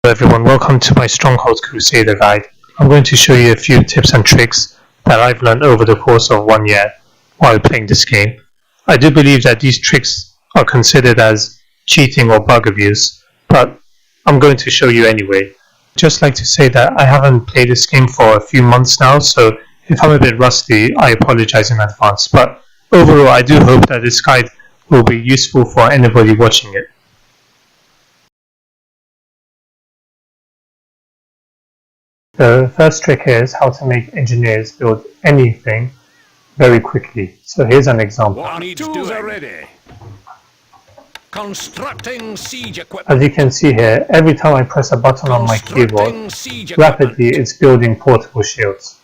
Hello everyone, welcome to my Stronghold Crusader guide. I'm going to show you a few tips and tricks that I've learned over the course of 1 year while playing this game. I do believe that these tricks are considered as cheating or bug abuse, but I'm going to show you anyway. I'd just like to say that I haven't played this game for a few months now, so if I'm a bit rusty, I apologize in advance. But overall, I do hope that this guide will be useful for anybody watching it. The first trick is how to make engineers build anything very quickly. So here's an example. What needs tools are ready. Constructing siege equipment. As you can see here, every time I press a button on my keyboard, rapidly it's building portable shields.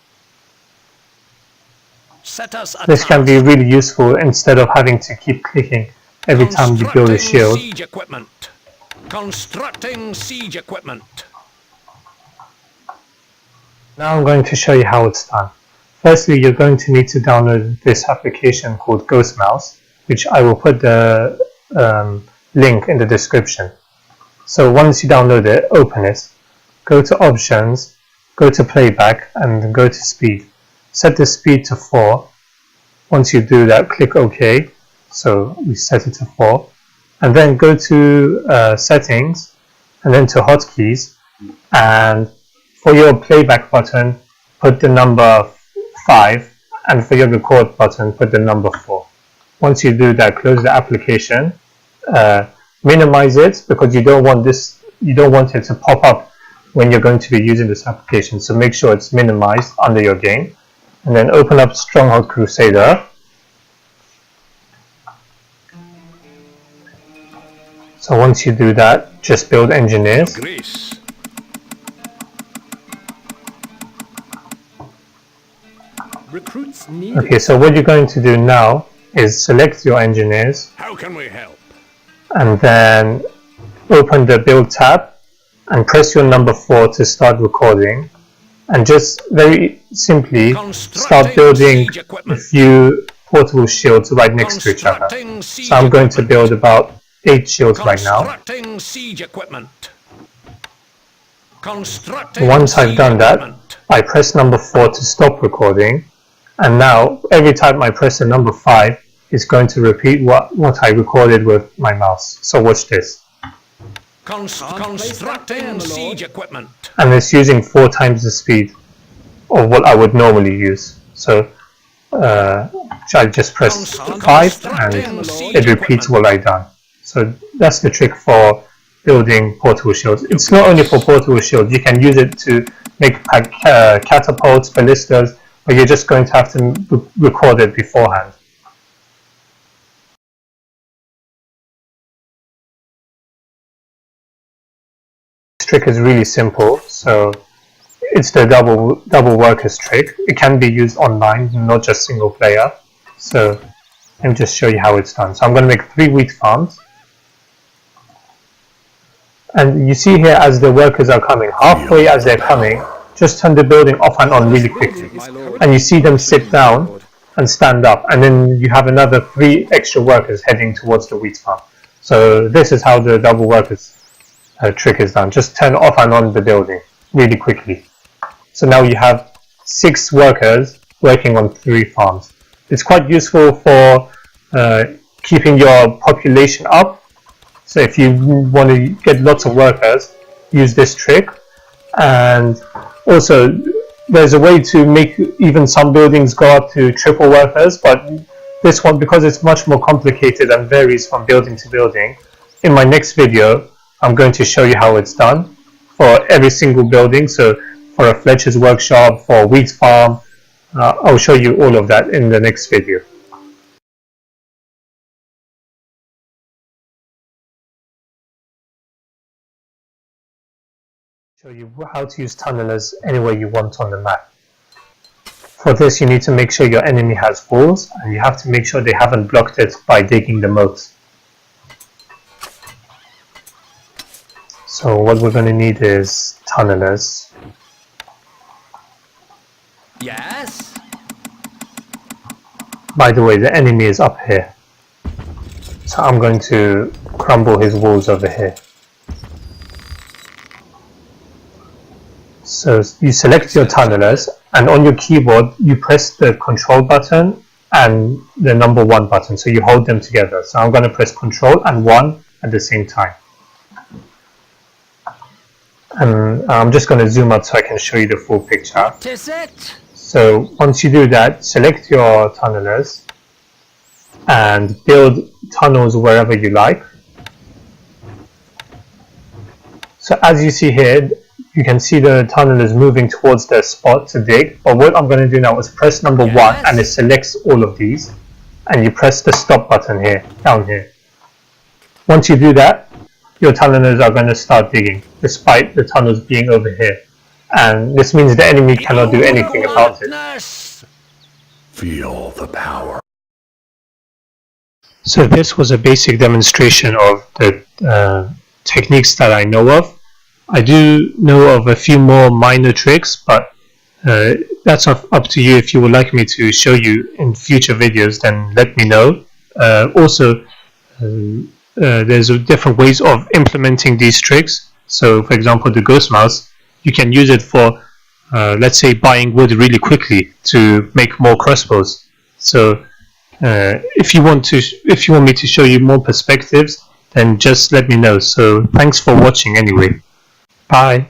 This can be really useful instead of having to keep clicking every time you build a shield. Siege equipment. Constructing siege equipment. Now I'm going to show you how it's done. Firstly, you're going to need to download this application called Ghost Mouse, which I will put the link in the description. So once you download it, open it, go to options, go to playback and go to speed. Set the speed to 4. Once you do that, click OK. So we set it to 4. And then go to settings and then to hotkeys, and for your playback button, put the number 5, and for your record button, put the number 4. Once you do that, close the application, minimize it because you don't want it to pop up when you're going to be using this application. So make sure it's minimized under your game, and then open up Stronghold Crusader. So once you do that, just build engineers. Recruits needed. Okay, so what you're going to do now is select your engineers. How can we help? And then open the build tab and press your number 4 to start recording. And just very simply start building a few portable shields right next to each other. So I'm going to build about 8 shields right now. Once I've done that, I press number 4 to stop recording. And now, every time I press the number 5, it's going to repeat what I recorded with my mouse. So watch this. Constructing siege equipment. And it's using 4 times the speed of what I would normally use. So I just press 5 and it repeats what I've done. So that's the trick for building portable shields. It's not only for portable shields, you can use it to make catapults, ballistas, but you're just going to have to record it beforehand. This trick is really simple, so it's the double workers trick. It can be used online, not just single player. So let me just show you how it's done. So I'm going to make 3 wheat farms. And you see here as the workers are coming, halfway as they're coming, just turn the building off and on really quickly. And you see them sit down and stand up, and then you have another 3 extra workers heading towards the wheat farm. So this is how the double workers trick is done. Just turn off and on the building really quickly. So now you have 6 workers working on 3 farms. It's quite useful for keeping your population up. So if you want to get lots of workers, use this trick. And also, there's a way to make even some buildings go up to triple workers, but this one, because it's much more complicated and varies from building to building, in my next video, I'm going to show you how it's done for every single building. So for a Fletcher's workshop, for a wheat farm, I'll show you all of that in the next video. Show you how to use tunnelers anywhere you want on the map. For this, you need to make sure your enemy has walls, and you have to make sure they haven't blocked it by digging the moat. So what we're going to need is tunnelers. Yes. By the way, the enemy is up here. So I'm going to crumble his walls over here. So you select your tunnelers, and on your keyboard you press the control button and the number 1 button, so you hold them together. So I'm going to press control and 1 at the same time. And I'm just going to zoom out so I can show you the full picture. What is it? So once you do that, select your tunnelers and build tunnels wherever you like. So as you see here, you can see the tunnelers moving towards the spot to dig. But what I'm going to do now is press number 1 and it selects all of these. And you press the stop button here, down here. Once you do that, your tunnelers are going to start digging, despite the tunnels being over here. And this means the enemy cannot do anything about it. Feel the power. So this was a basic demonstration of the techniques that I know of. I do know of a few more minor tricks, but that's up to you. If you would like me to show you in future videos, then let me know. Also, there's different ways of implementing these tricks. So for example, the ghost mouse, you can use it for let's say buying wood really quickly to make more crossbows. So if you want me to show you more perspectives, then just let me know. So thanks for watching anyway. Bye.